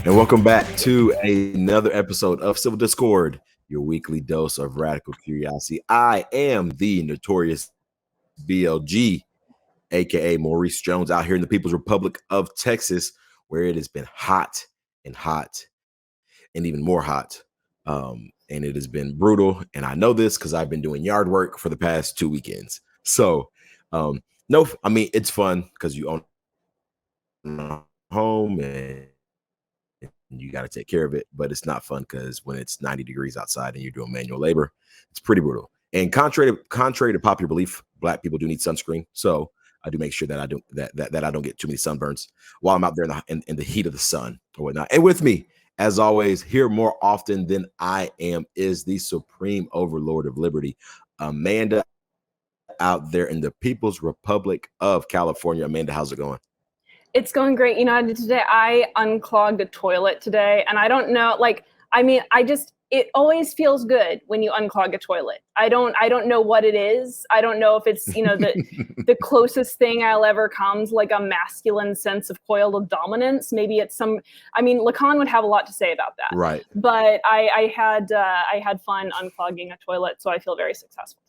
And welcome back to another episode of Civil Discord, your weekly dose of radical curiosity. I am the notorious BLG, aka Maurice Jones, out here in the People's Republic of Texas, where it has been hot and even more hot. And it has been brutal. And I know this because I've been doing yard work for the past 2 weekends. So, no, I mean, it's fun because you own a home and you got to take care of it, but it's not fun because when it's 90 degrees outside and you're doing manual labor, it's pretty brutal. And contrary to popular belief, Black people do need sunscreen. So I do make sure that I don't that I don't get too many sunburns while I'm out there in the heat of the sun or whatnot. And with me, as always, here more often than I am, is the supreme overlord of liberty, Amanda, out there in the People's Republic of California. Amanda, how's it going? It's going great. You know, today I unclogged a toilet today, and I don't know, it always feels good when you unclog a toilet. I don't know what it is. I don't know if it's, the closest thing I'll ever come to like a masculine sense of coiled dominance. Maybe it's Lacan would have a lot to say about that. Right. But I had fun unclogging a toilet, so I feel very successful.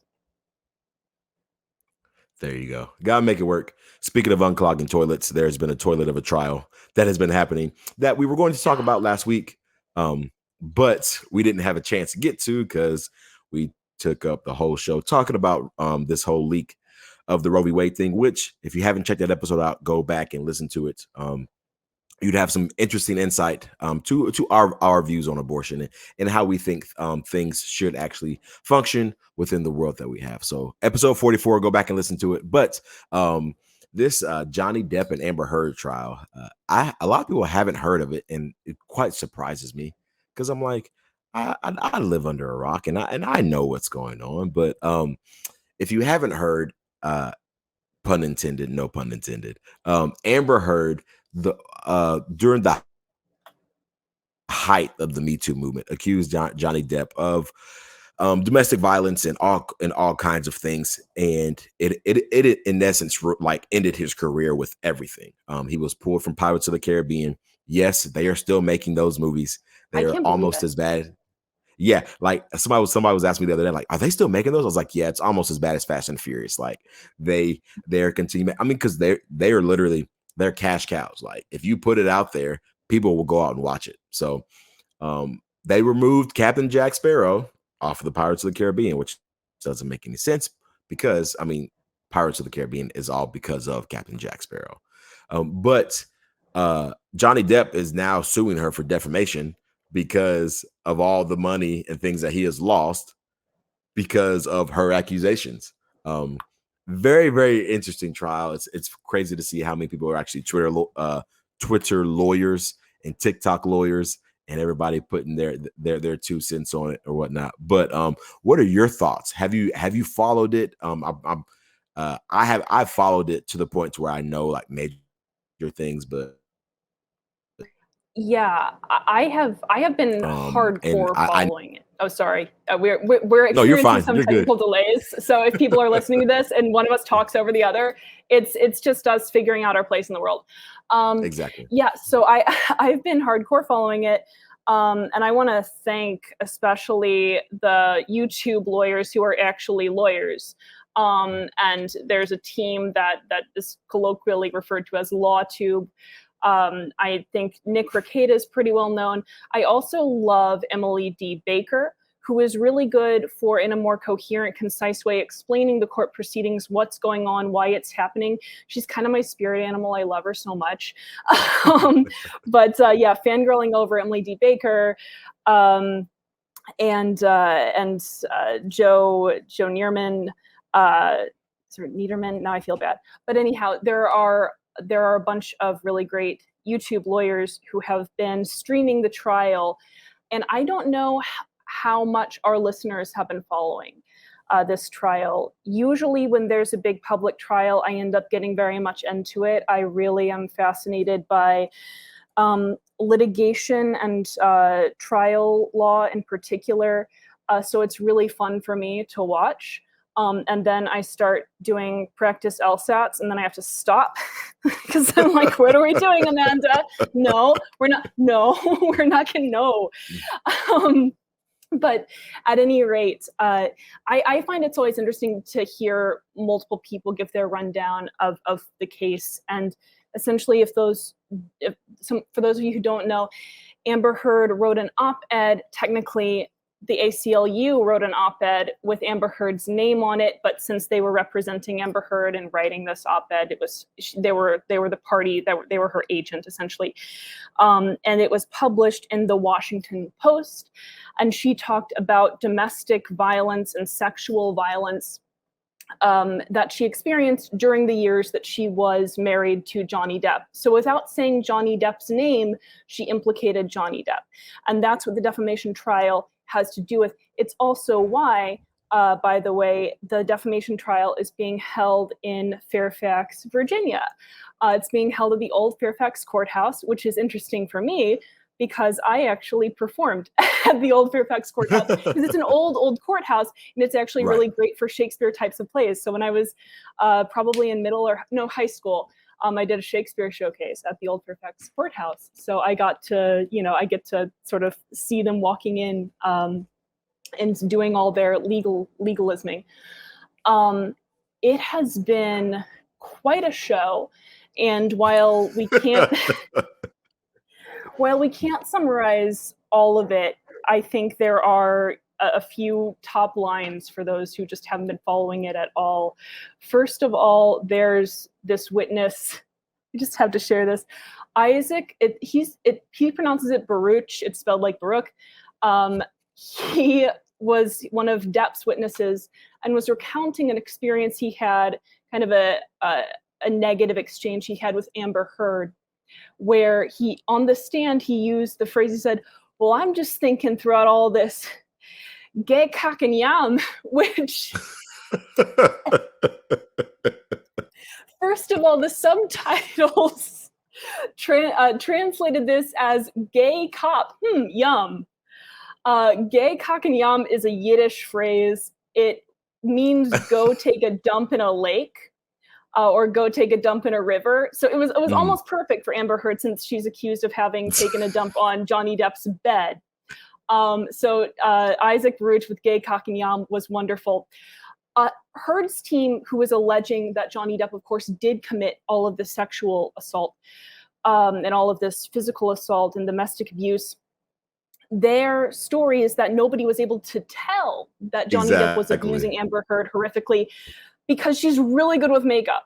There you go. Gotta make it work. Speaking of unclogging toilets, there's been a toilet of a trial that has been happening that we were going to talk about last week, but we didn't have a chance to get to because we took up the whole show talking about this whole leak of the Roe v. Wade thing, which, if you haven't checked that episode out, go back and listen to it. You'd have some interesting insight to our views on abortion and how we think things should actually function within the world that we have. So episode 44, go back and listen to it. But this Johnny Depp and Amber Heard trial, a lot of people haven't heard of it, and it quite surprises me because I'm like, I live under a rock and I know what's going on. But if you haven't heard, pun intended, no pun intended, Amber Heard, during the height of the Me Too movement, accused Johnny Depp of domestic violence and all kinds of things, and it in essence like ended his career with everything. He was pulled from Pirates of the Caribbean. Yes, they are still making those movies. They are almost as bad. Yeah, like somebody was asking me the other day, like, are they still making those? I was like, yeah, it's almost as bad as Fast and Furious. Like they're continuing. I mean, because they are literally, they're cash cows. Like if you put it out there, people will go out and watch it. So they removed Captain Jack Sparrow off of the Pirates of the Caribbean, which doesn't make any sense because, I mean, Pirates of the Caribbean is all because of Captain Jack Sparrow. But Johnny Depp is now suing her for defamation because of all the money and things that he has lost because of her accusations. Very, very interesting trial. It's crazy to see how many people are actually Twitter lawyers and TikTok lawyers and everybody putting their 2 cents on it or whatnot. But what are your thoughts? Have you followed it? I've followed it to the point to where I know like major things, but yeah, I have been hardcore following it. Oh, sorry. We're experiencing no, you're fine. some You're technical good. delays. So if people are listening to this and one of us talks over the other, it's just us figuring out our place in the world. Exactly. Yeah. So I've been hardcore following it. And I want to thank especially the YouTube lawyers who are actually lawyers. And there's a team that is colloquially referred to as LawTube. I think Nick Rekieta is pretty well known. I also love Emily D. Baker, who is really good for, in a more coherent, concise way, explaining the court proceedings, what's going on, why it's happening. She's kind of my spirit animal. I love her so much. But fangirling over Emily D. Baker, and Joe Neerman, Niederman. Now I feel bad. But anyhow, there are a bunch of really great YouTube lawyers who have been streaming the trial. And I don't know how much our listeners have been following this trial. Usually when there's a big public trial, I end up getting very much into it. I really am fascinated by litigation and trial law in particular. So it's really fun for me to watch. And then I start doing practice LSATs, and then I have to stop because I'm like, what are we doing, Amanda? No, we're not. No, we're not going to know. But at any rate, I find it's always interesting to hear multiple people give their rundown of the case. And essentially, for those of you who don't know, Amber Heard wrote an op-ed. Technically, the ACLU wrote an op-ed with Amber Heard's name on it, but since they were representing Amber Heard and writing this op-ed, they were the party they were her agent essentially, and it was published in the Washington Post. And she talked about domestic violence and sexual violence that she experienced during the years that she was married to Johnny Depp. So without saying Johnny Depp's name, she implicated Johnny Depp. And that's what the defamation trial has to do with. It's also why, by the way, the defamation trial is being held in Fairfax, Virginia. It's being held at the old Fairfax courthouse, which is interesting for me because I actually performed at the old Fairfax courthouse because it's an old courthouse, and it's actually really great for Shakespeare types of plays. So when I was probably in high school, I did a Shakespeare showcase at the old Fairfax courthouse. So I got to, I get to sort of see them walking in and doing all their legalisming. It has been quite a show, and while we can't summarize all of it, I think there are a few top lines for those who just haven't been following it at all. First of all, there's this witness. I just have to share this. Isaac, he pronounces it Baruch. It's spelled like Baruch. He was one of Depp's witnesses and was recounting an experience he had, kind of a negative exchange he had with Amber Heard, where he, on the stand, he used the phrase, he said, well, I'm just thinking throughout all this gay cock and yum, which first of all, the subtitles translated this as gay cop, yum. Gay cock and yum is a Yiddish phrase. It means go take a dump in a lake. Or go take a dump in a river. So it was almost perfect for Amber Heard, since she's accused of having taken a dump on Johnny Depp's bed. So Isaac Baruch with gay cock and yum was wonderful. Heard's team, who was alleging that Johnny Depp, of course, did commit all of the sexual assault and all of this physical assault and domestic abuse, their story is that nobody was able to tell that Johnny Depp was abusing Amber Heard horrifically, because she's really good with makeup.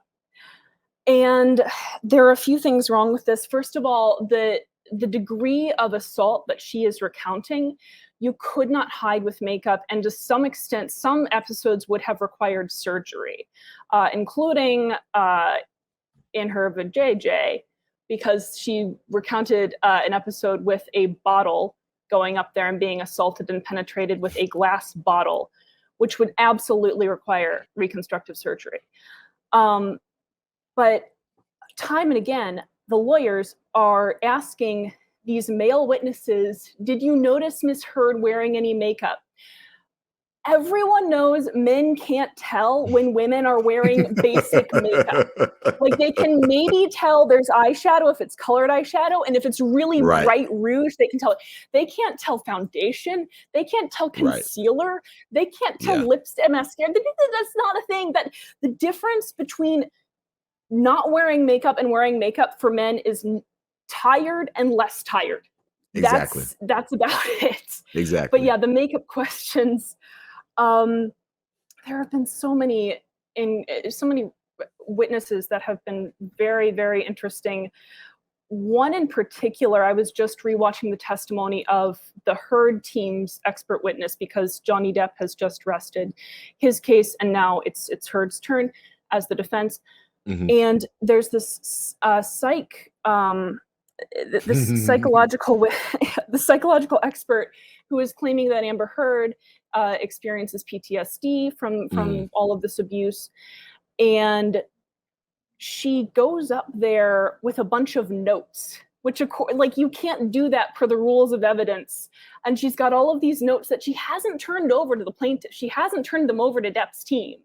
And there are a few things wrong with this. First of all, the degree of assault that she is recounting, you could not hide with makeup. And to some extent, some episodes would have required surgery, including in her vajayjay, because she recounted an episode with a bottle going up there and being assaulted and penetrated with a glass bottle, which would absolutely require reconstructive surgery. But time and again, the lawyers are asking these male witnesses, did you notice Miss Heard wearing any makeup? Everyone knows men can't tell when women are wearing basic makeup. Like, they can maybe tell there's eyeshadow if it's colored eyeshadow, and if it's really bright rouge, they can tell it. They can't tell foundation. They can't tell concealer. They can't tell lipstick, mascara. That's not a thing. That the difference between not wearing makeup and wearing makeup for men is tired and less tired. Exactly. That's about it. Exactly. But yeah, the makeup questions. There have been so many witnesses that have been very, very interesting. One in particular, I was just rewatching the testimony of the Heard team's expert witness, because Johnny Depp has just rested his case, and now it's Heard's turn as the defense. And there's this psychological expert who is claiming that Amber Heard experiences PTSD from all of this abuse, and she goes up there with a bunch of notes which like you can't do that per the rules of evidence. And she's got all of these notes that she hasn't turned over to the plaintiff. She hasn't turned them over to Depp's team.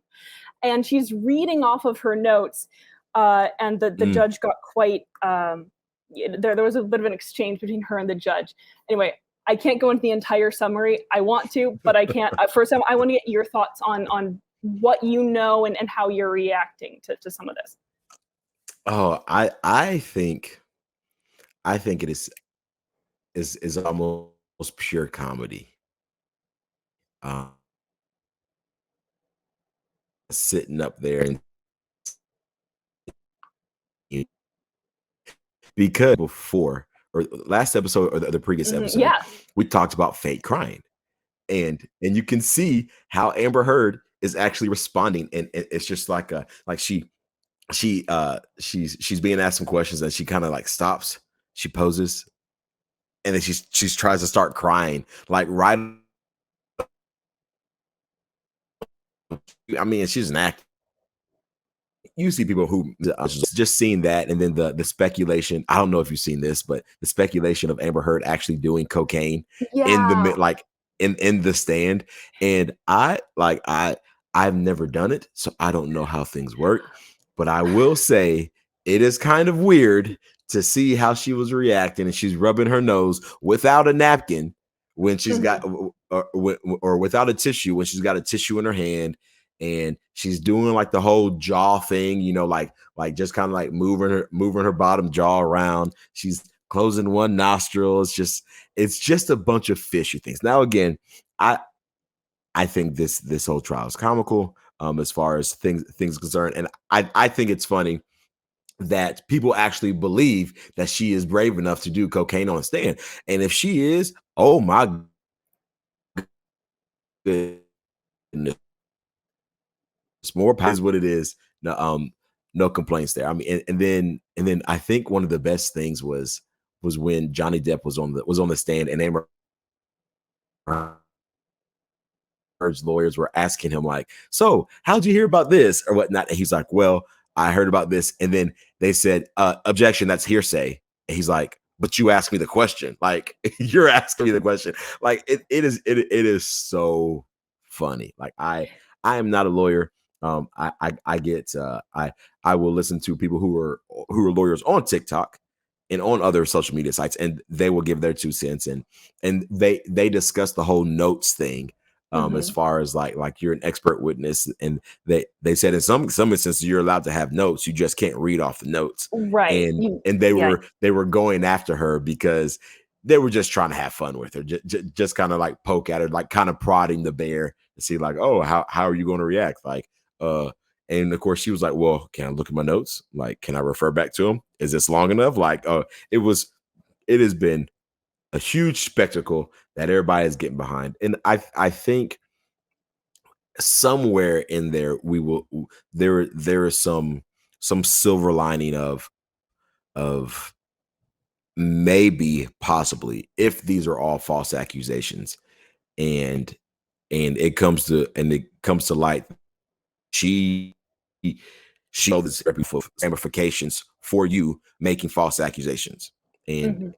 And she's reading off of her notes. And the judge got quite, there was a bit of an exchange between her and the judge. Anyway, I can't go into the entire summary. I want to, but I can't. First, I want to get your thoughts on what you know and how you're reacting to some of this. Oh, I think it is almost pure comedy. Sitting up there and because before or last episode or the previous episode, Yeah. we talked about fake crying. And you can see how Amber Heard is actually responding. And it's just like she's being asked some questions and she kind of like stops, she poses, and then she tries to start crying, like right. I mean, she's an actor. You see people who just seeing that, and then the speculation. I don't know if you've seen this, but the speculation of Amber Heard actually doing cocaine in the like in the stand. And I've never done it, so I don't know how things work. But I will say it is kind of weird to see how she was reacting, and she's rubbing her nose without a napkin when she's got or without a tissue when she's got a tissue in her hand. And she's doing like the whole jaw thing, you know, like just kind of like moving her bottom jaw around. She's closing one nostril. It's just a bunch of fishy things. Now, again, I think this whole trial is comical as far as things concerned, and I think it's funny that people actually believe that she is brave enough to do cocaine on a stand. And if she is, oh my goodness. It's more is what it is. No complaints there. I mean, and then I think one of the best things was when Johnny Depp was on the stand, and Amber Heard's lawyers were asking him like, "So, how'd you hear about this or whatnot?" And he's like, "Well, I heard about this." And then they said, "Objection, that's hearsay." And he's like, "But you asked me the question. Like, you're asking me the question." Like, it is so funny. Like, I am not a lawyer. I get I will listen to people who are lawyers on TikTok and on other social media sites, and they will give their 2 cents, and they discuss the whole notes thing, as far as like you're an expert witness, and they said in some instances you're allowed to have notes, you just can't read off the notes, right? And they were going after her because they were just trying to have fun with her, just kind of like poke at her, like kind of prodding the bear to see like, oh, how are you going to react, like and of course she was like, well, can I look at my notes, like can I refer back to them, is this long enough, like it has been a huge spectacle that everybody is getting behind. And I think somewhere in there there is some silver lining of maybe possibly, if these are all false accusations, and it comes to light, she knows this ramifications for you making false accusations. And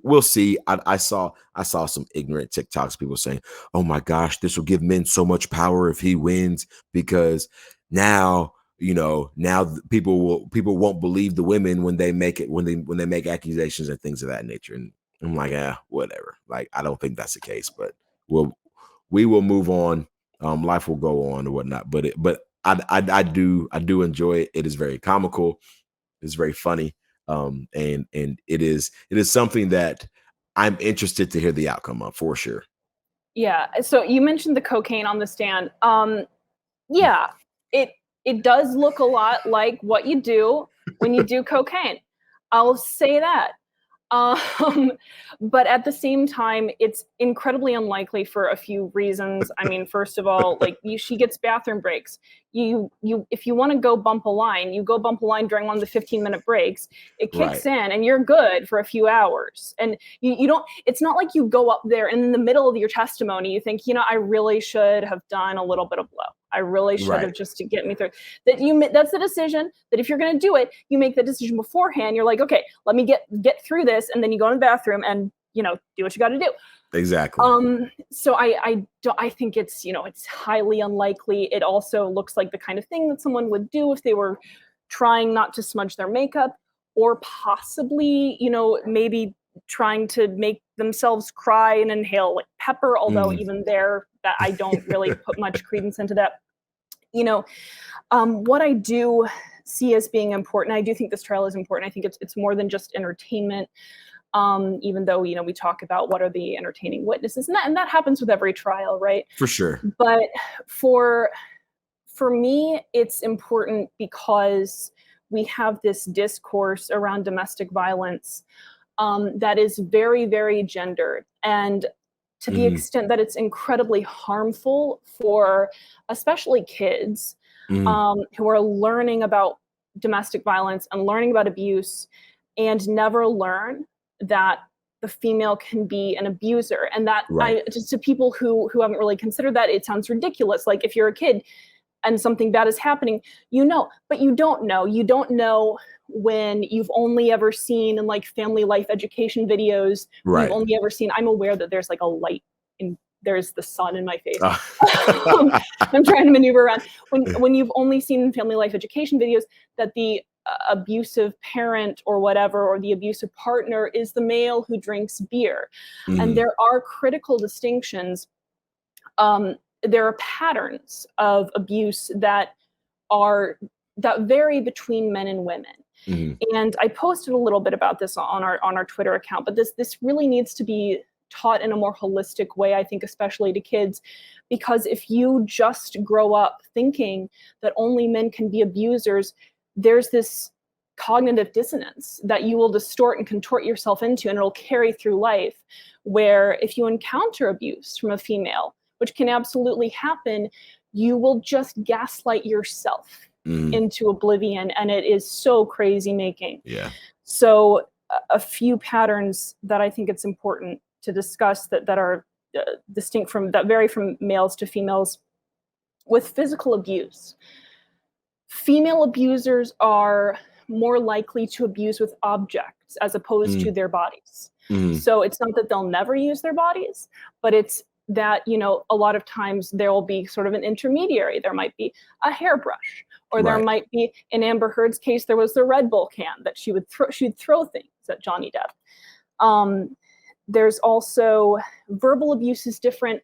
we'll see. I saw some ignorant TikToks, people saying, "Oh my gosh, this will give men so much power if he wins, because now, you know, now people won't believe the women when they make accusations and things of that nature." And I'm like, whatever. Like, I don't think that's the case, but we will move on. Life will go on or whatnot. But I do enjoy it. It is very comical. It's very funny. And it is something that I'm interested to hear the outcome of, for sure. Yeah. So you mentioned the cocaine on the stand. Yeah, it does look a lot like what you do when you do cocaine. I'll say that. But at the same time, it's incredibly unlikely for a few reasons. I mean, first of all, like she gets bathroom breaks. if you want to go bump a line, you go bump a line during one of the 15-minute breaks. It kicks Right. in and you're good for a few hours. And you don't, it's not like you go up there and in the middle of your testimony, you think, I really should have done a little bit of blow. I really should have, Right. just to get me through. That's the decision, that if you're going to do it, you make the decision beforehand. You're like, okay, let me get through this. And then you go in the bathroom and, do what you got to do. Exactly. So I think it's, it's highly unlikely. It also looks like the kind of thing that someone would do if they were trying not to smudge their makeup, or possibly, maybe trying to make themselves cry and inhale like pepper, although even there, that I don't really put much credence into that. What I do see as being important, I do think this trial is important. I think it's more than just entertainment. Even though, we talk about what are the entertaining witnesses, and that happens with every trial, right? For sure. But for me, it's important because we have this discourse around domestic violence that is very, very gendered, and to the extent that it's incredibly harmful for especially kids who are learning about domestic violence and learning about abuse and never learn that the female can be an abuser. And that just to people who haven't really considered that, it sounds ridiculous. Like, if you're a kid and something bad is happening, but you don't know when you've only ever seen in like family life education videos, you've only ever seen, I'm aware that there's like a light there's the sun in my face. I'm trying to maneuver around. When you've only seen in family life education videos that the abusive parent or whatever, or the abusive partner, is the male who drinks beer. And there are critical distinctions. There are patterns of abuse that vary between men and women. And I posted a little bit about this on our Twitter account, but this really needs to be taught in a more holistic way, I think, especially to kids, because if you just grow up thinking that only men can be abusers, there's this cognitive dissonance that you will distort and contort yourself into, and it'll carry through life, where if you encounter abuse from a female, which can absolutely happen, you will just gaslight yourself into oblivion, and it is so crazy making. Yeah. So a few patterns that I think it's important to discuss that are distinct that vary from males to females. With physical abuse, female abusers are more likely to abuse with objects as opposed to their bodies. So it's not that they'll never use their bodies, but it's that, a lot of times there will be sort of an intermediary. There might be a hairbrush, or there might be, in Amber Heard's case, there was the Red Bull can that she'd throw things at Johnny Depp. There's also verbal abuse is different.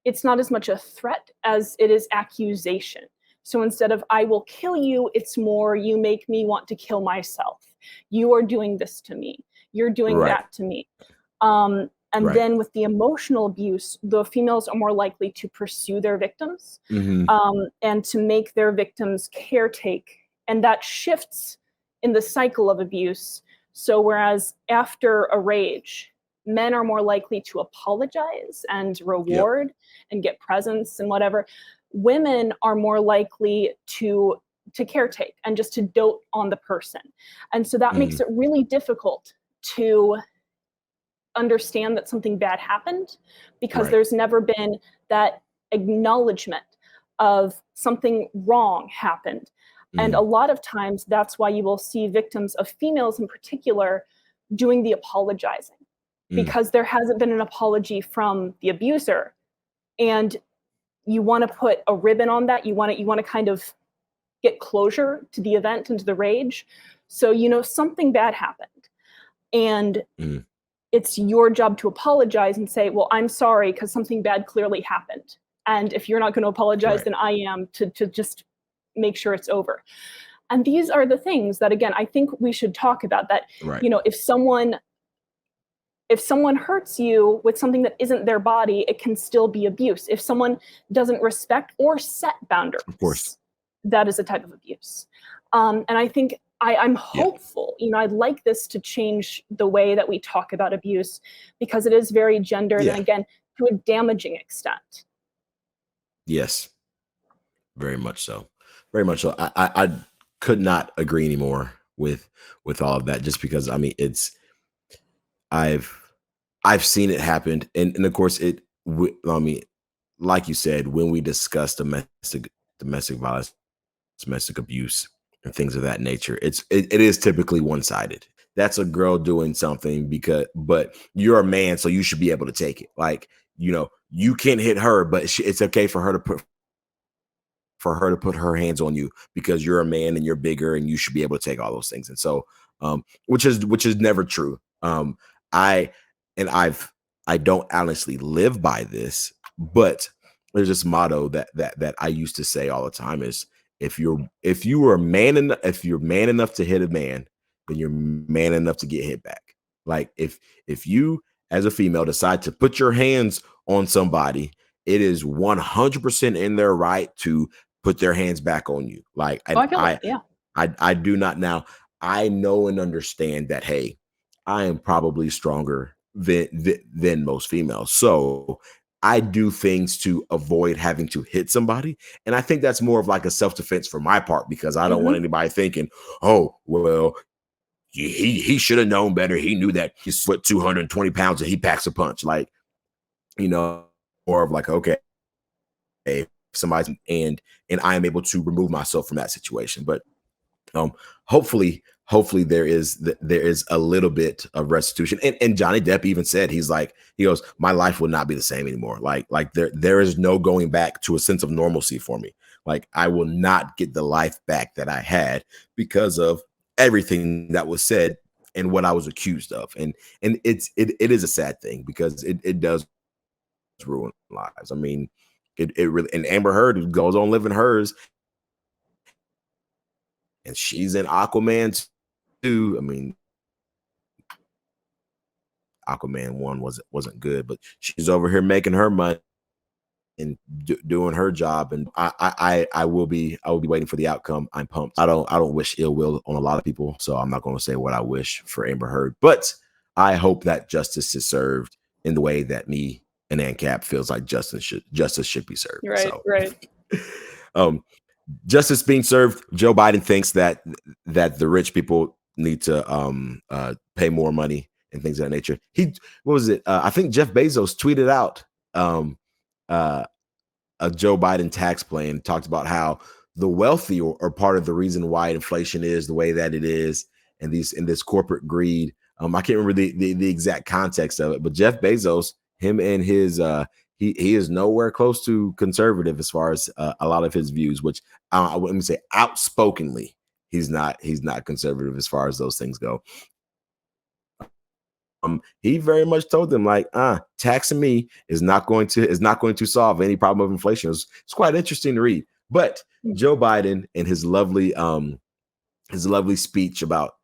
It's not as much a threat as it is accusation. So instead of "I will kill you," it's more "you make me want to kill myself. You are doing this to me. You're doing that to me." Then with the emotional abuse, the females are more likely to pursue their victims and to make their victims caretake. And that shifts in the cycle of abuse. So whereas after a rage, men are more likely to apologize and reward and get presents and whatever, women are more likely to caretake and just to dote on the person. And so that makes it really difficult to understand that something bad happened, because there's never been that acknowledgement of something wrong happened. And a lot of times that's why you will see victims of females in particular doing the apologizing, because there hasn't been an apology from the abuser. And you want to put a ribbon on that. You want to kind of get closure to the event and to the rage. So, something bad happened. And it's your job to apologize and say, "Well, I'm sorry, because something bad clearly happened. And if you're not going to apologize, then I am, to just make sure it's over." And these are the things that, again, I think we should talk about, that, if someone hurts you with something that isn't their body, it can still be abuse. If someone doesn't respect or set boundaries, Of course, that is a type of abuse. And I think I'm hopeful, I'd like this to change the way that we talk about abuse, because it is very gendered and, again, to a damaging extent. Yes, very much so. Very much so. I could not agree anymore with all of that. Just because I mean, I've I've seen it happen, and of course I mean, like you said, when we discuss domestic violence, domestic abuse, and things of that nature, it is typically one sided. That's a girl doing something but you're a man, so you should be able to take it. Like, you can't hit her, but it's okay for her to put her hands on you because you're a man and you're bigger and you should be able to take all those things. And so, which is never true. I and I don't honestly live by this, but there's this motto that I used to say all the time is, if you're man enough to hit a man, then you're man enough to get hit back. Like, if you as a female decide to put your hands on somebody, it is 100% in their right to put their hands back on you. Like, Oh, and I feel that. Yeah. I do not now. I know and understand that, hey, I am probably stronger than most females. So I do things to avoid having to hit somebody. And I think that's more of like a self-defense for my part, because I don't want Hmm. anybody thinking, oh, well, he should have known better. He knew that he's 220 pounds and he packs a punch. Like, more of like, okay, somebody, and I am able to remove myself from that situation. But um, hopefully there is a little bit of restitution. And Johnny Depp even said, he goes, my life will not be the same anymore. Like there is no going back to a sense of normalcy for me. Like, I will not get the life back that I had because of everything that was said and what I was accused of. And it is a sad thing because it does ruin lives. I mean, it really, and Amber Heard goes on living hers, and she's in Aquaman too. I mean, Aquaman 1 wasn't good, but she's over here making her money and doing her job. And I will be waiting for the outcome. I'm pumped. I don't wish ill will on a lot of people, so I'm not going to say what I wish for Amber Heard, but I hope that justice is served in the way that me and ANCAP feels like justice should be served. Right. So, Right. um, justice being served. Joe Biden thinks that the rich people need to pay more money and things of that nature. What was it? I think Jeff Bezos tweeted out um, uh, a Joe Biden tax plan, talked about how the wealthy are part of the reason why inflation is the way that it is, and this corporate greed. I can't remember the exact context of it, but Jeff Bezos, him and his he is nowhere close to conservative as far as a lot of his views, which let me say outspokenly, he's not conservative as far as those things go. He very much told them, like, taxing me is not going to solve any problem of inflation. It's quite interesting to read. But Joe Biden and his lovely speech about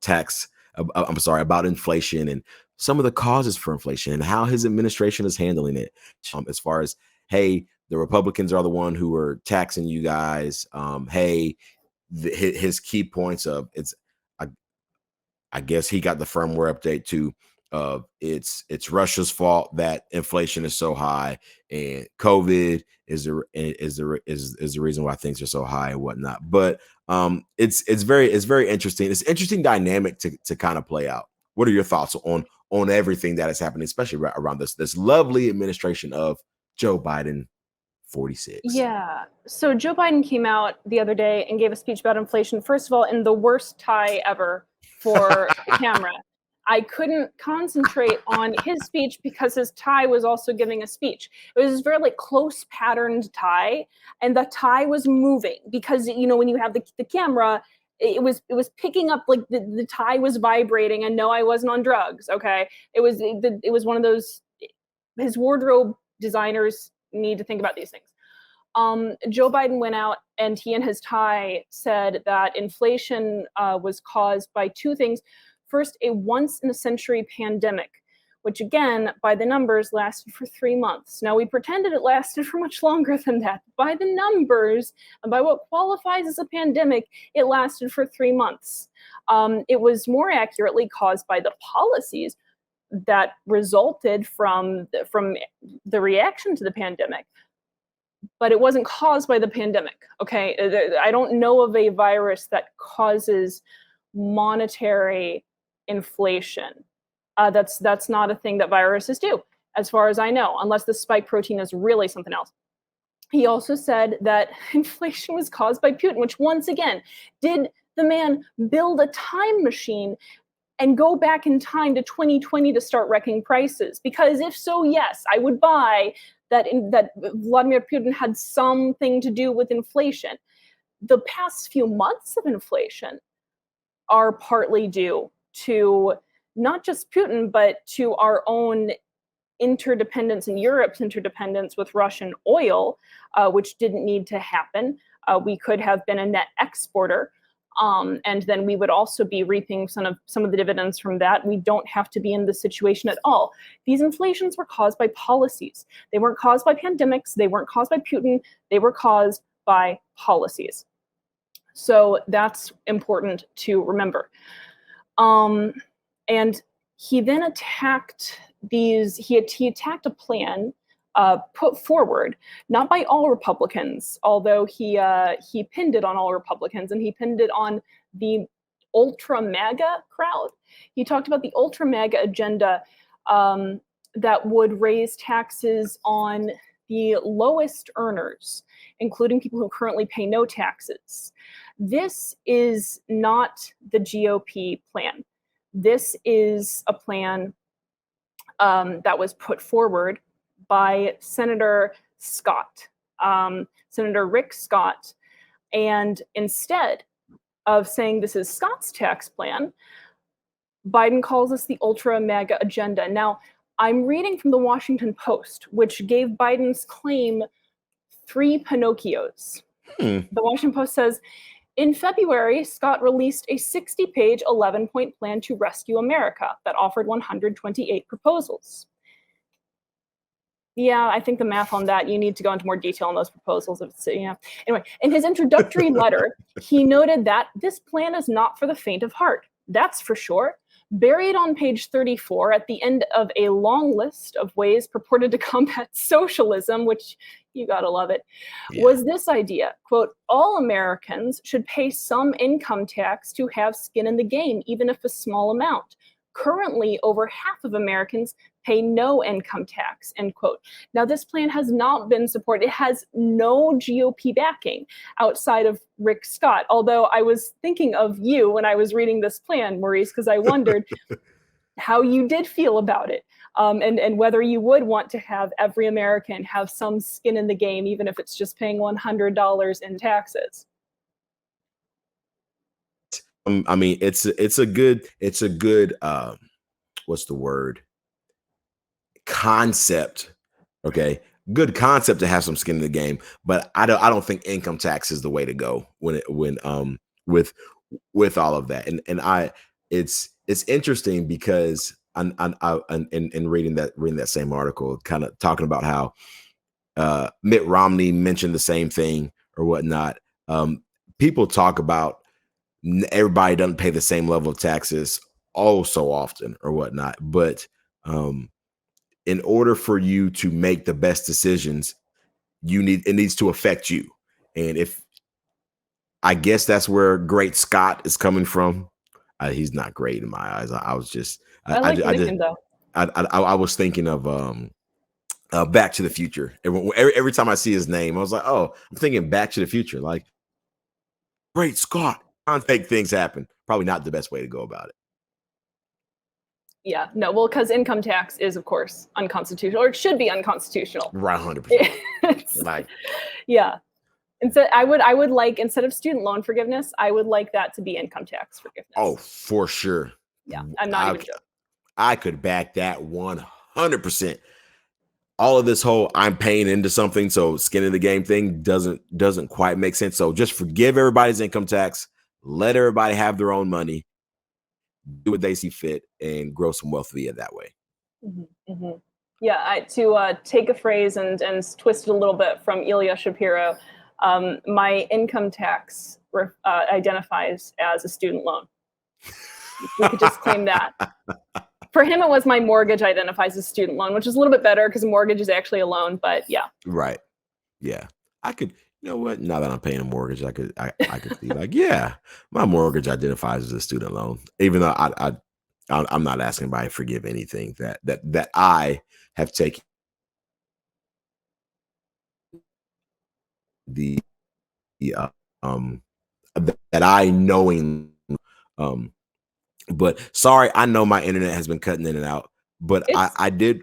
I'm sorry, about inflation and some of the causes for inflation and how his administration is handling it. As far as, hey, the Republicans are the one who are taxing you guys. Hey, his key points of I guess he got the firmware update too. It's Russia's fault that inflation is so high, and COVID is the reason why things are so high and whatnot. But it's very interesting. It's an interesting dynamic to kind of play out. What are your thoughts on everything that is happening, especially around this lovely administration of Joe Biden 46? Yeah. So Joe Biden came out the other day and gave a speech about inflation. First of all, in the worst tie ever for the camera. I couldn't concentrate on his speech because his tie was also giving a speech. It was this very like close patterned tie, and the tie was moving because when you have the camera, it was picking up like the tie was vibrating. And no, I wasn't on drugs. Okay, it was one of those. His wardrobe designers need to think about these things. Joe Biden went out and he and his tie said that inflation was caused by two things. First, a once in a century pandemic, which again, by the numbers, lasted for 3 months. Now, we pretended it lasted for much longer than that. By the numbers, and by what qualifies as a pandemic, it lasted for 3 months. It was more accurately caused by the policies that resulted from the reaction to the pandemic. but it wasn't caused by the pandemic. Okay, I don't know of a virus that causes monetary inflation. That's not a thing that viruses do, as far as I know, unless the spike protein is really something else. He also said that inflation was caused by Putin, which, once again, did the man build a time machine and go back in time to 2020 to start wrecking prices? Because if so, yes, I would buy that Vladimir Putin had something to do with inflation. The past few months of inflation are partly due to not just Putin, but to our own interdependence and Europe's interdependence with Russian oil, which didn't need to happen. We could have been a net exporter, and then we would also be reaping some of the dividends from that. We don't have to be in this situation at all. These inflations were caused by policies. They weren't caused by pandemics. They weren't caused by Putin. They were caused by policies. So that's important to remember. And he then attacked these. He attacked a plan put forward not by all Republicans, although he pinned it on all Republicans, and he pinned it on the Ultra-MAGA crowd. He talked about the Ultra-MAGA agenda that would raise taxes on the lowest earners, including people who currently pay no taxes. This is not the GOP plan. This is a plan that was put forward by Senator Scott, Senator Rick Scott. And instead of saying this is Scott's tax plan, Biden calls this the Ultra-MAGA agenda. Now, I'm reading from the Washington Post, which gave Biden's claim 3 Pinocchios. The Washington Post says, in February, Scott released a 60-page, 11-point plan to rescue America that offered 128 proposals. Yeah, I think the math on that, you need to go into more detail on those proposals. Yeah. Anyway, in his introductory letter, he noted that this plan is not for the faint of heart. That's for sure. Buried on page 34 at the end of a long list of ways purported to combat socialism, which you gotta love it, was this idea, quote, all Americans should pay some income tax to have skin in the game, even if a small amount. Currently, over half of Americans pay no income tax, end quote. Now, this plan has not been supported. It has no GOP backing outside of Rick Scott, although I was thinking of you when I was reading this plan, Maurice, because I wondered how you did feel about it, and whether you would want to have every American have some skin in the game, even if it's just paying $100 in taxes. I mean, it's a good what's the word? Concept. Okay. Good concept to have some skin in the game, but I don't think income tax is the way to go with all of that. And it's interesting because in reading that same article, kind of talking about how Mitt Romney mentioned the same thing or whatnot. People talk about everybody doesn't pay the same level of taxes all so often or whatnot, but in order for you to make the best decisions, it needs to affect you. And if I guess that's where great Scott is coming from. He's not great in my eyes. I was thinking of Back to the Future. Every time I see his name, I was like, oh, I'm thinking Back to the Future. Like, great Scott. Trying to make things happen. Probably not the best way to go about it. Yeah, no, well, because income tax is, of course, unconstitutional, or it should be unconstitutional. Right, 100%. Like, yeah. Instead, I would like, instead of student loan forgiveness, I would like that to be income tax forgiveness. Oh, for sure. Yeah, I'm not even joking. I could back that 100%. All of this whole I'm paying into something, so skin in the game thing doesn't quite make sense. So just forgive everybody's income tax, let everybody have their own money, do what they see fit, and grow some wealth via that way. Mm-hmm, mm-hmm. Yeah, to take a phrase and twist it a little bit from Ilya Shapiro, my income tax identifies as a student loan. We could just claim that. For him, it was my mortgage identifies as student loan, which is a little bit better because a mortgage is actually a loan, but yeah. Right. Yeah, I could. You know what? Now that I'm paying a mortgage, I could see like, yeah, my mortgage identifies as a student loan, even though I'm not asking anybody to forgive anything that I have taken the uh, um that I knowing um but sorry, I know my internet has been cutting in and out, but It's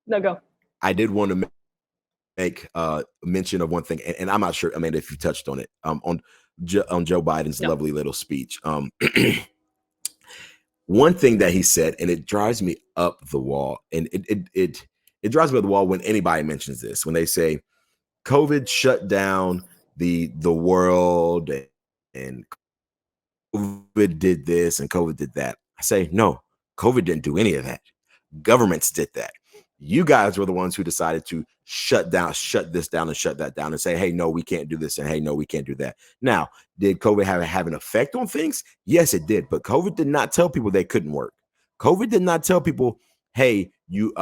no go. I did want to make mention of one thing, and I'm not sure. I mean, if you touched on it, on Joe Biden's Yep. lovely little speech. One thing that he said, and it drives me up the wall, and it drives me up the wall when anybody mentions this, when they say COVID shut down the world, and COVID did this and COVID did that. I say no, COVID didn't do any of that. Governments did that. You guys were the ones who decided to shut this down, and shut that down, and say, hey, no, we can't do this, and hey, no, we can't do that. Now, did COVID have an effect on things? Yes, it did. But COVID did not tell people they couldn't work. COVID did not tell people, hey, you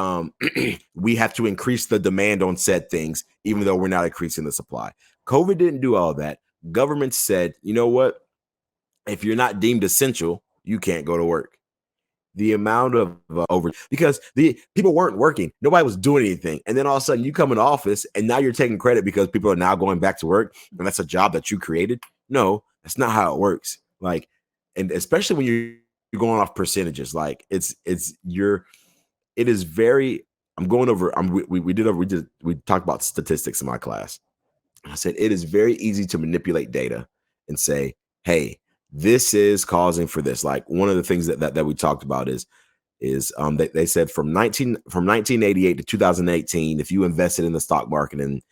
we have to increase the demand on said things, even though we're not increasing the supply. COVID didn't do all that. Government said, you know what? If you're not deemed essential, you can't go to work. The amount of over because the people weren't working, nobody was doing anything, and then all of a sudden you come in office and now you're taking credit because people are now going back to work, and that's a job that you created. No, that's not how it works. Like, and especially when you're going off percentages, like it is very. I'm going over. We talked about statistics in my class. I said it is very easy to manipulate data and say, hey, this is causing for this. Like one of the things that we talked about is they said from 1988 to 2018, if you invested in the stock market and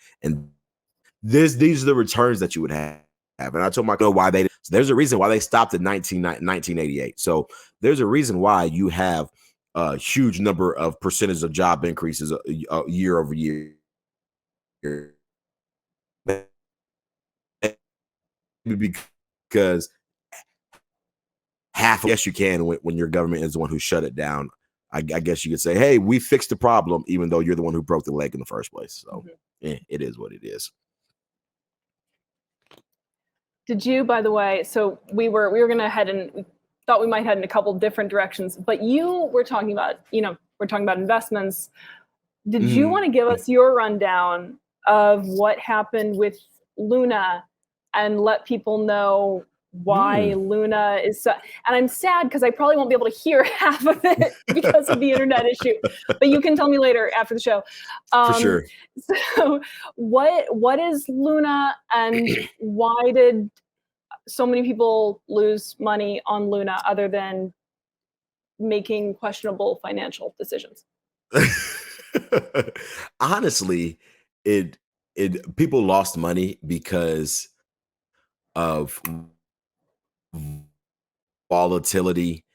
these are the returns that you would have. And I told my know why they so there's a reason why they stopped at 1988. So there's a reason why you have a huge number of percentage of job increases year over year. Because half, yes, you can when your government is the one who shut it down. I guess you could say, hey, we fixed the problem, even though you're the one who broke the leg in the first place. So it is what it is. Did you, by the way? So we were going to head and we thought we might head in a couple different directions, but you were talking about we're talking about investments. Did you want to give us your rundown of what happened with Luna and let people know why Luna is so, and I'm sad because I probably won't be able to hear half of it because of the internet issue, but you can tell me later after the show. For sure. So what is Luna, and why did so many people lose money on Luna other than making questionable financial decisions? Honestly, it people lost money because of volatility,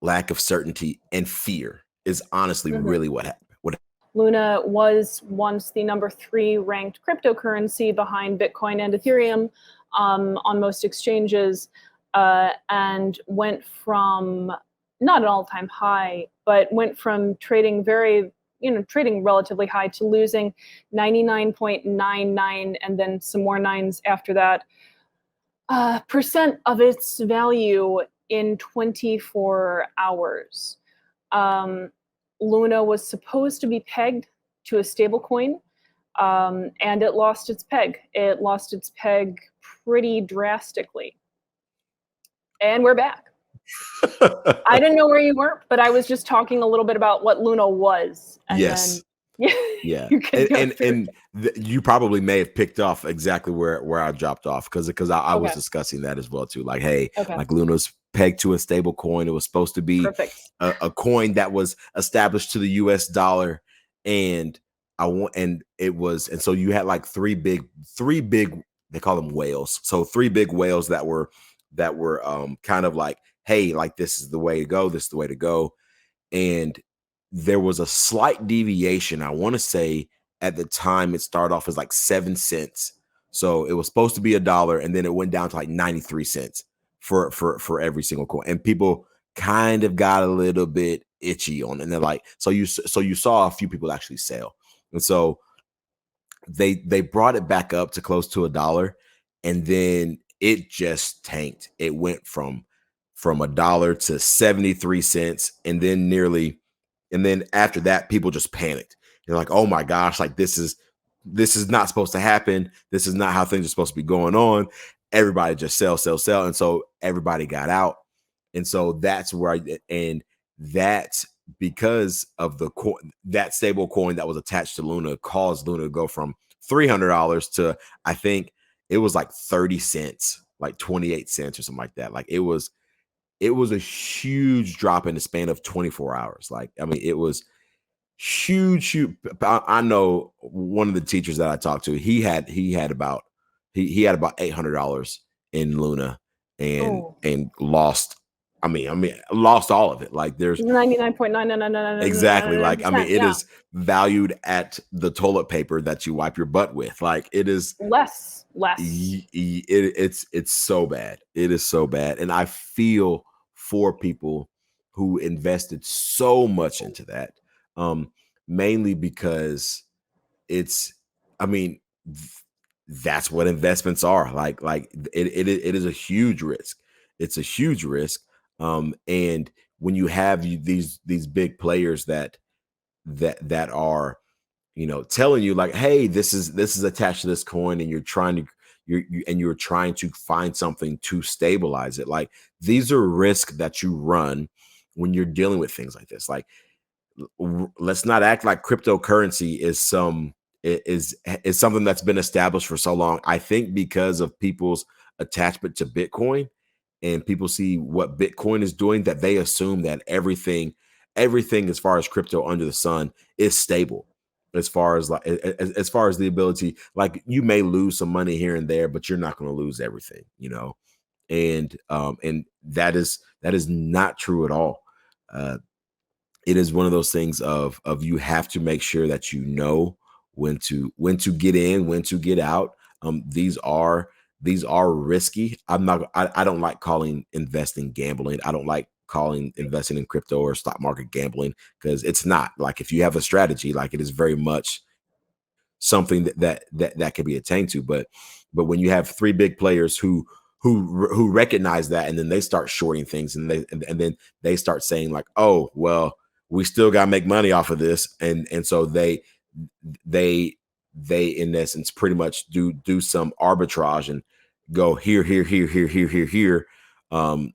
lack of certainty, and fear is honestly really what happened. Luna was once the number 3 ranked cryptocurrency behind Bitcoin and Ethereum on most exchanges, and went from not an all-time high, but went from trading trading relatively high to losing 99.99 and then some more nines after that percent of its value in 24 hours. Luna was supposed to be pegged to a stable coin, and it lost its peg. It lost its peg pretty drastically. And we're back. I didn't know where you were, but I was just talking a little bit about what Luna was. And yes. Then, yeah. And you probably may have picked off exactly where I dropped off because I was discussing that as well too. Like, hey, like Luna's pegged to a stable coin. It was supposed to be a coin that was established to the US dollar. And so you had like three big, they call them whales. So 3 big whales that were kind of like, hey, like this is the way to go. This is the way to go. And there was a slight deviation. I want to say at the time it started off as like 7 cents. So it was supposed to be $1, and then it went down to like 93 cents for every single coin. And people kind of got a little bit itchy on it. And they're like, so you saw a few people actually sell. And so they brought it back up to close to $1, and then it just tanked. It went from $1 to 73 cents, and then after that, people just panicked. They're like, "Oh my gosh, like this is not supposed to happen. This is not how things are supposed to be going on." Everybody just sell, sell, sell, and so everybody got out, and so that's where and that's because of that stable coin that was attached to Luna caused Luna to go from $300 to, I think it was like 30 cents, like 28 cents or something like that. Like it was a huge drop in the span of 24 hours. Like, I mean, it was huge. I know one of the teachers that I talked to, he had about $800 in Luna, and Oh. lost. I mean, lost all of it. Like, there's 99.9999999%. exactly, like, I mean, it Yeah. is valued at the toilet paper that you wipe your butt with. Like, it is. Less. It's so bad. It is so bad, and I feel for people who invested so much into that, mainly because it's. I mean, that's what investments are. Like it is a huge risk. It's a huge risk, and when you have these big players that are, telling you like, hey, this is attached to this coin, and you're trying to find something to stabilize it. Like, these are risks that you run when you're dealing with things like this. Like, let's not act like cryptocurrency is something that's been established for so long. I think because of people's attachment to Bitcoin, and people see what Bitcoin is doing, that they assume that everything as far as crypto under the sun is stable. As far as like as far as the ability, like, you may lose some money here and there, but you're not going to lose everything. And that is not true at all. Uh, it is one of those things of you have to make sure that you know when to get in, when to get out. These are risky. I don't like calling investing gambling. I don't like calling investing in crypto or stock market gambling, because it's not. Like, if you have a strategy, like, it is very much something that can be attained to. But when you have three big players who recognize that, and then they start shorting things, and then they start saying like, oh well, we still got to make money off of this, and so they in essence pretty much do some arbitrage and go here, here, here, here, here, here, here, um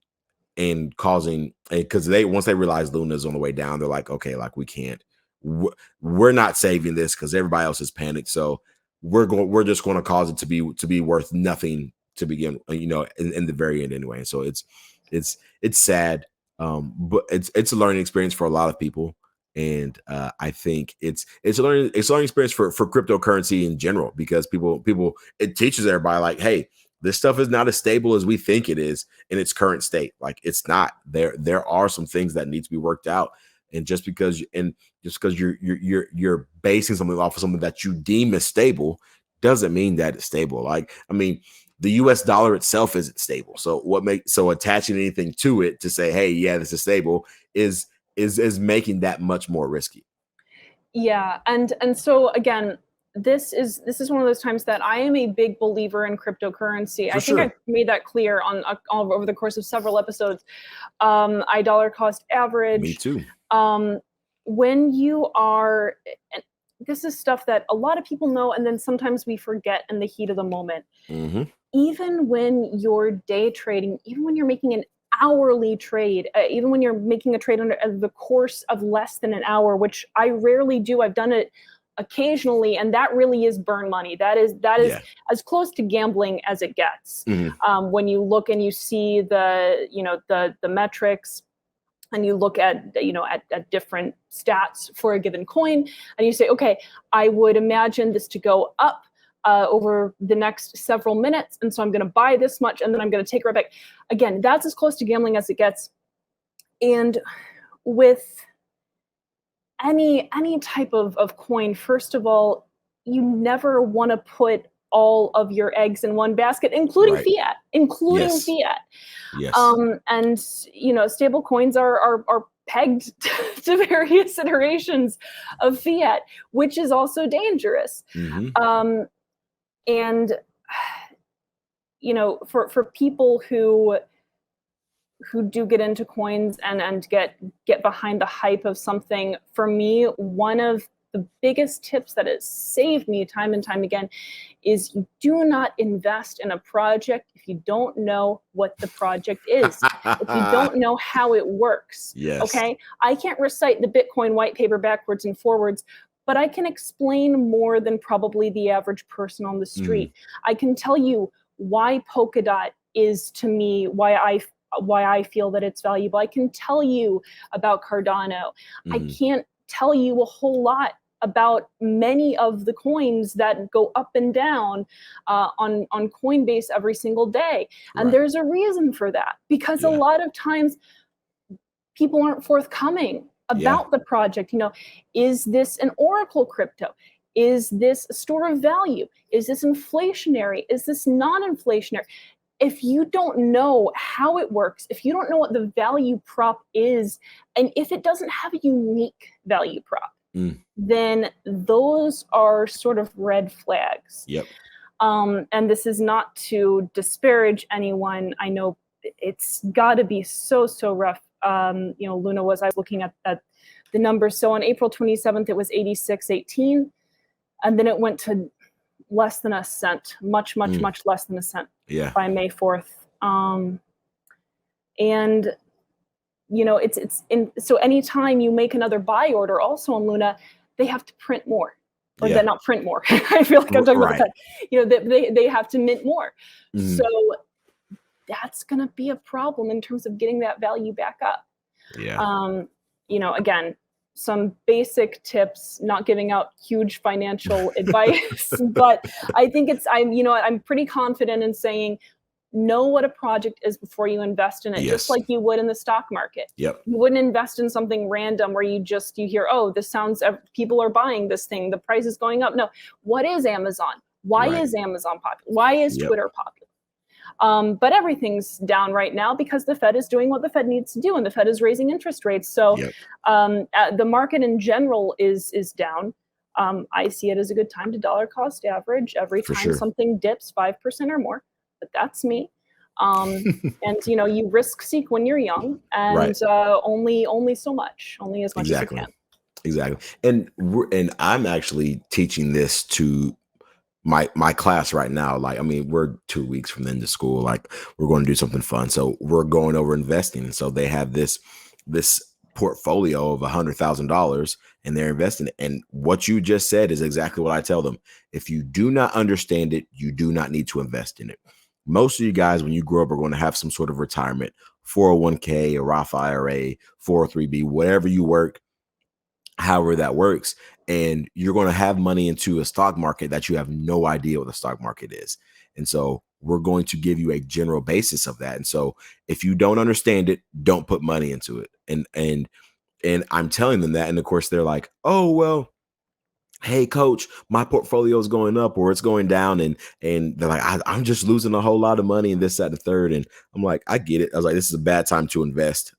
and causing, because they once they realize Luna's on the way down, they're like, okay, like, we can't, we're not saving this because everybody else is panicked, so we're just going to cause it to be worth nothing to begin, in the very end anyway. And so it's sad, but it's a learning experience for a lot of people. And I think it's a learning experience for cryptocurrency in general, because people it teaches everybody like, hey, this stuff is not as stable as we think it is in its current state. Like, it's not. There are some things that need to be worked out. And just because you're basing something off of something that you deem as stable doesn't mean that it's stable. Like, I mean, the US dollar itself isn't stable. So attaching anything to it to say, hey, yeah, this is stable is making that much more risky. Yeah, and so again, this is one of those times that I am a big believer in cryptocurrency. For I think I've sure. made that clear on all over the course of several episodes. I dollar cost Me average. too. When you are, and this is stuff that a lot of people know, and then sometimes we forget in the heat of the moment. Hmm. Even when you're day trading, even when you're making an hourly trade, even when you're making a trade under the course of less than an hour, which I rarely do. I've done it occasionally, and that really is burn money. That is Yeah. as close to gambling as it gets. Hmm. When you look and you see the metrics, and you look at at different stats for a given coin, and you say, okay, I would imagine this to go up over the next several minutes, and so I'm going to buy this much, and then I'm going to take it right back. Again, that's as close to gambling as it gets. And with any type of coin, first of all, you never want to put all of your eggs in one basket, including Right. fiat, including Yes. fiat. Yes. And stable coins are pegged to various iterations of fiat, which is also dangerous. And for people who do get into coins and get behind the hype of something, for me, one of the biggest tips that has saved me time and time again is you do not invest in a project if you don't know what the project is, if you don't know how it works. Yes. Okay, I can't recite the Bitcoin white paper backwards and forwards, but I can explain more than probably the average person on the street. I can tell you why Polkadot is, to me, why I feel that it's valuable. I can tell you about Cardano. I can't tell you a whole lot about many of the coins that go up and down on Coinbase every single day. And there's a reason for that, because a lot of times people aren't forthcoming about the project. Is this an Oracle crypto? Is this a store of value? Is this inflationary? Is this non-inflationary? If you don't know how it works, if you don't know what the value prop is, and if it doesn't have a unique value prop, then those are sort of red flags. And this is not to disparage anyone. I know it's got to be so rough. Luna was, I was looking at the numbers. So on April 27th, it was 86.18. And then it went to less than a cent, much less than a cent by May 4th. And so anytime you make another buy order also on Luna, they have to print more, or they're not print more. I feel like I'm talking about that. They have to mint more. So that's going to be a problem in terms of getting that value back up. Again, some basic tips, not giving out huge financial advice, but I think I'm pretty confident in saying, know what a project is before you invest in it, just like you would in the stock market. You wouldn't invest in something random where you hear, oh, this sounds, people are buying this thing, the price is going up. No, what is Amazon? Why is Amazon popular? Why is Twitter popular? But everything's down right now because the Fed is doing what the Fed needs to do, and the Fed is raising interest rates. So the market in general is down. I see it as a good time to dollar cost average every time something dips 5% or more. But that's me. And you risk seek when you're young, and only so much, only as much as you can. Exactly. And I'm actually teaching this to my class right now. Like, I mean, we're 2 weeks from the end of school. Like, we're going to do something fun. So we're going over investing. And so they have this portfolio of $100,000 and they're investing it. And what you just said is exactly what I tell them. If you do not understand it, you do not need to invest in it. Most of you guys, when you grow up, are going to have some sort of retirement, 401k, a Roth IRA, 403b, whatever you work, however that works. And you're going to have money into a stock market that you have no idea what the stock market is. And so we're going to give you a general basis of that. And so if you don't understand it, don't put money into it. And I'm telling them that. And of course, they're like, oh, well, hey, coach, my portfolio is going up or it's going down. And they're like, I'm just losing a whole lot of money and this, that, and the third. And I'm like, I get it. I was like, this is a bad time to invest.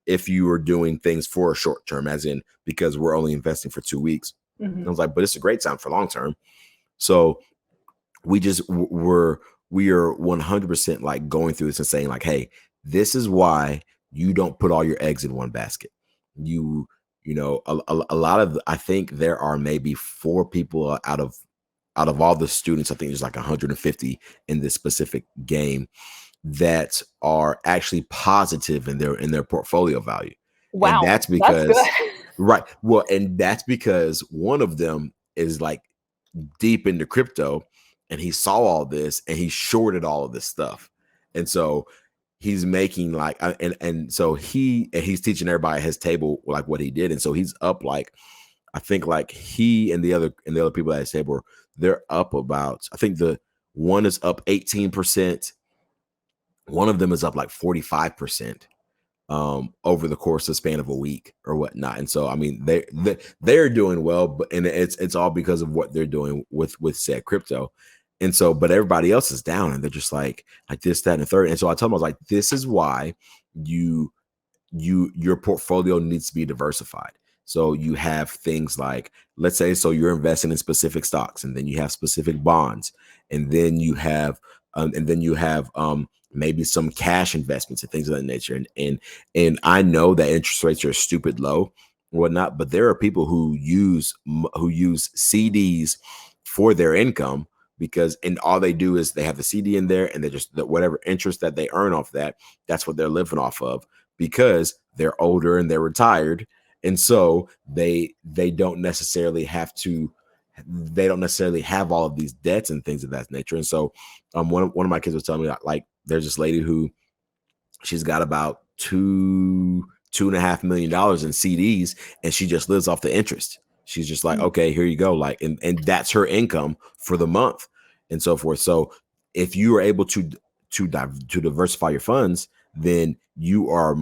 If you are doing things for a short term, as in because we're only investing for 2 weeks. I was like, but it's a great time for long term. So we are 100% like going through this and saying like, hey, this is why you don't put all your eggs in one basket. A lot of, I think there are maybe 4 people out of all the students. I think there's like 150 in this specific game that are actually positive in their portfolio value. Wow. And that's because, right. Well, and that's because one of them is like deep into crypto and he saw all this and he shorted all of this stuff. And so he's making like, so he's teaching everybody at his table, like what he did. And so he's up like, I think like he and the other people at his table, they're up about, I think the one is up 18%. One of them is up like 45% over the course of span of a week or whatnot. And so, I mean, they're doing well, but and it's all because of what they're doing with said crypto. And so, but everybody else is down and they're just like this, that, and the third. And so I told them, I was like, this is why you your portfolio needs to be diversified. So you have things like, let's say, so you're investing in specific stocks, and then you have specific bonds, and then you have maybe some cash investments and things of that nature. And I know that interest rates are stupid low, or whatnot, but there are people who use CDs for their income, because and all they do is they have the CD in there, and they just whatever interest that they earn off that, that's what they're living off of, because they're older and they're retired, and so they don't necessarily have to they don't necessarily have all of these debts and things of that nature. And so one of my kids was telling me, like, there's this lady who she's got about $2.5 million in CDs, and she just lives off the interest. She's just like, okay, here you go, like, and that's her income for the month, and so forth. So if you are able to diversify your funds, then you are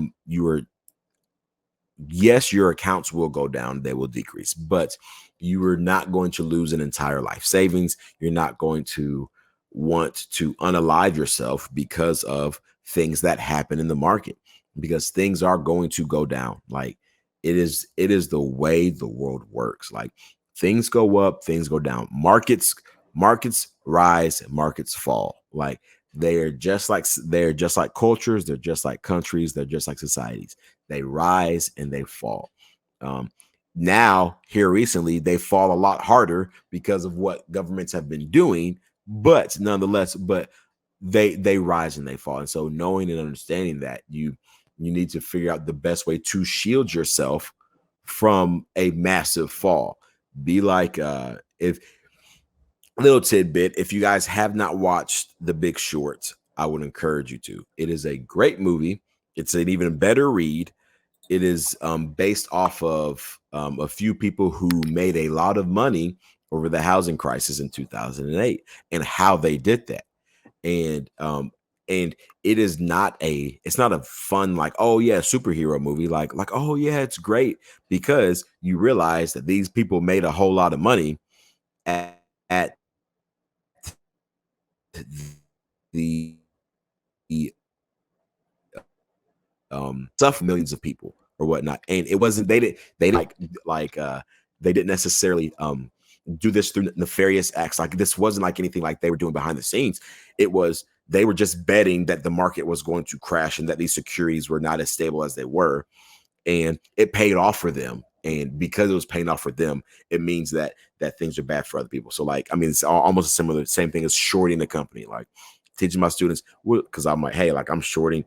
yes, your accounts will go down, they will decrease, but you are not going to lose an entire life savings. You're not going to want to unalive yourself because of things that happen in the market, because things are going to go down. Like, it is the way the world works. Like, things go up, things go down. Markets rise, markets fall. Like, they're just like cultures, they're just like countries, they're just like societies. They rise and they fall. Now, here recently, they fall a lot harder because of what governments have been doing, but nonetheless, they rise and they fall. And so, knowing and understanding that, you need to figure out the best way to shield yourself from a massive fall. Be like, if little tidbit, if you guys have not watched The Big Short, I would encourage you to. It is a great movie. It's an even better read. It is based off of a few people who made a lot of money over the housing crisis in 2008 and how they did that. And it's not a fun, like, oh yeah, superhero movie, like oh yeah, it's great, because you realize that these people made a whole lot of money at the stuff millions of people or whatnot. And it wasn't they didn't necessarily do this through nefarious acts. Like, this wasn't like anything like they were doing behind the scenes. It was, they were just betting that the market was going to crash and that these securities were not as stable as they were, and it paid off for them. And because it was paying off for them, it means that things are bad for other people. So, like, I mean, it's almost a similar same thing as shorting the company. Like, teaching my students, because I'm like, hey, like, I'm shorting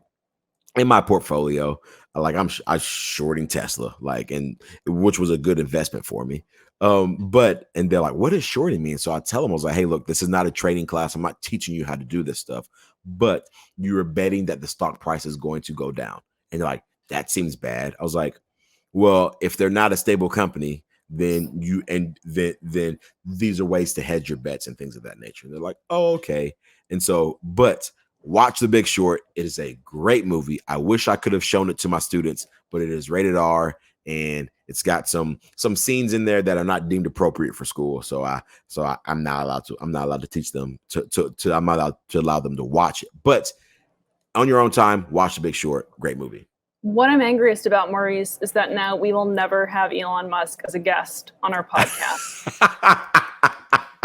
in my portfolio, like, I'm shorting Tesla, like, and which was a good investment for me. But and they're like, what does shorting mean? So I tell them, I was like, hey, look, this is not a trading class. I'm not teaching you how to do this stuff, but you're betting that the stock price is going to go down. And they're like, that seems bad. I was like, well, if they're not a stable company, then then these are ways to hedge your bets and things of that nature. And they're like, oh, okay. And so, but watch The Big Short. It is a great movie. I wish I could have shown it to my students, but it is rated R, and it's got some scenes in there that are not deemed appropriate for school. So I'm not allowed to teach them I'm not allowed to allow them to watch it. But on your own time, watch The Big Short. Great movie. What I'm angriest about, Maurice, is that now we will never have Elon Musk as a guest on our podcast.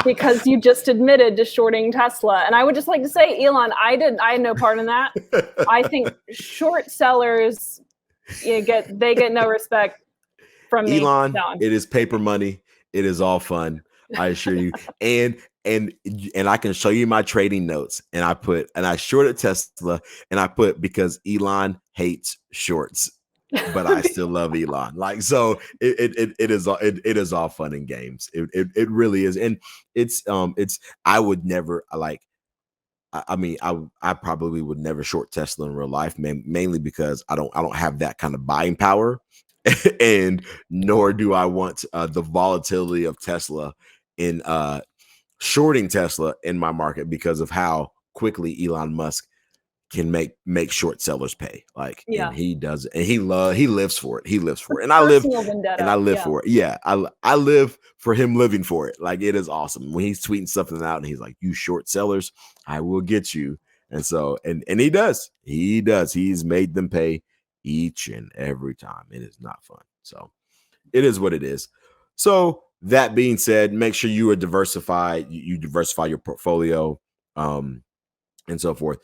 Because you just admitted to shorting Tesla. And I would just like to say, Elon, I had no part in that. I think short sellers, get no respect from me. Elon, it is paper money. It is all fun, I assure you. And I can show you my trading notes. And I shorted Tesla, and I put, because Elon hates shorts, but I still love Elon. Like, so it is all fun and games. It really is. And it's I would never, like, I mean, I probably would never short Tesla in real life, mainly because I don't have that kind of buying power, and nor do I want the volatility of Tesla in shorting Tesla in my market, because of how quickly Elon Musk can make short sellers pay. Like, yeah. And he does it, and he lives for it. He lives for it. And I live for it. Yeah. I live for him living for it. Like, it is awesome when he's tweeting something out and he's like, you short sellers, I will get you. And so, and he does. He's made them pay each and every time. It is not fun. So it is what it is. So that being said, make sure you are diversified. You diversify your portfolio, and so forth.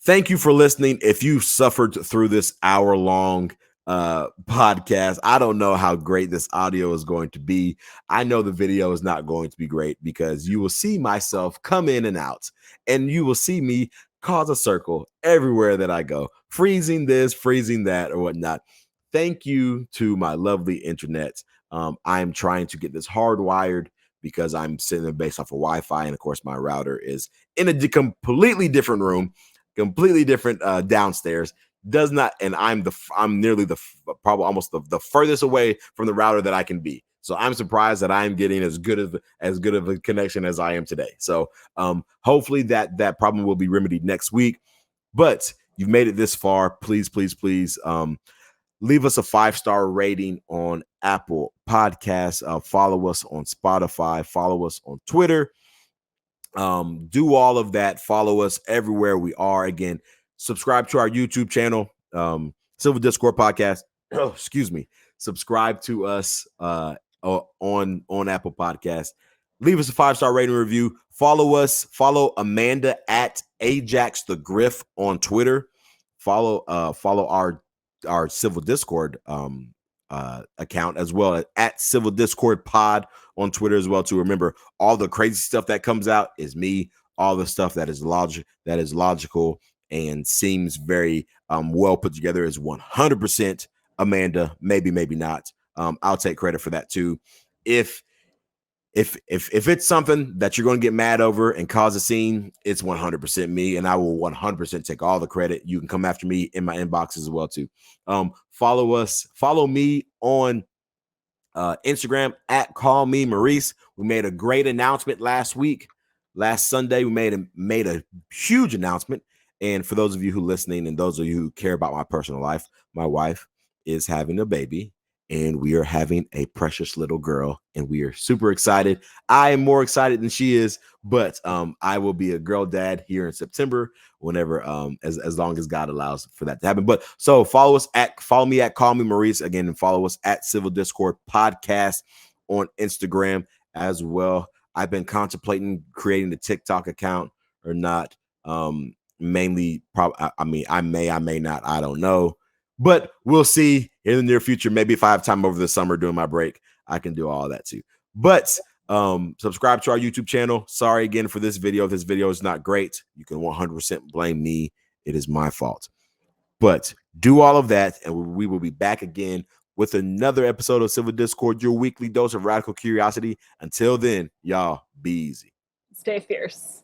Thank you for listening. If you suffered through this hour-long podcast, I don't know how great this audio is going to be. I know the video is not going to be great because you will see myself come in and out, and you will see me cause a circle everywhere that I go, freezing this, freezing that, or whatnot. Thank you to my lovely internet. I am trying to get this hardwired because I'm sitting there based off of Wi-Fi, and of course my router is in a completely different room, completely different downstairs. Does not, and I'm nearly probably almost the furthest away from the router that I can be. So I'm surprised that I'm getting as good of a connection as I am today. So hopefully that problem will be remedied next week. But you've made it this far. Please, please, please leave us a 5-star rating on Apple Podcasts. Follow us on Spotify. Follow us on Twitter. Do all of that. Follow us everywhere we are. Again, subscribe to our YouTube channel, Civil Discord Podcast. Oh, excuse me. Subscribe to us on Apple Podcasts. Leave us a 5-star rating review. Follow Amanda at Ajax the Griff on Twitter. Follow our Civil Discord account as well at Civil Discord Pod on Twitter as well. To remember, all the crazy stuff that comes out is me. All the stuff that is logical and seems very well put together is 100% Amanda. Maybe not. I'll take credit for that too. If it's something that you're going to get mad over and cause a scene, it's 100% me, and I will 100% take all the credit. You can come after me in my inbox as well too. Follow me on Instagram at Call Me Maurice. We made a great announcement last Sunday. We made a huge announcement, and for those of you who are listening and those of you who care about my personal life, my wife is having a baby. And we are having a precious little girl, and we are super excited. I am more excited than she is, but I will be a girl dad here in September, whenever, as long as God allows for that to happen. But so follow me at Call Me Maurice again, and follow us at Civil Discord Podcast on Instagram as well. I've been contemplating creating a TikTok account or not. Mainly, I may not. I don't know. But we'll see in the near future. Maybe if I have time over the summer during my break, I can do all that too. But subscribe to our YouTube channel. Sorry again for this video. If this video is not great, you can 100% blame me. It is my fault. But do all of that, and we will be back again with another episode of Civil Discord, your weekly dose of radical curiosity. Until then, y'all, be easy. Stay fierce.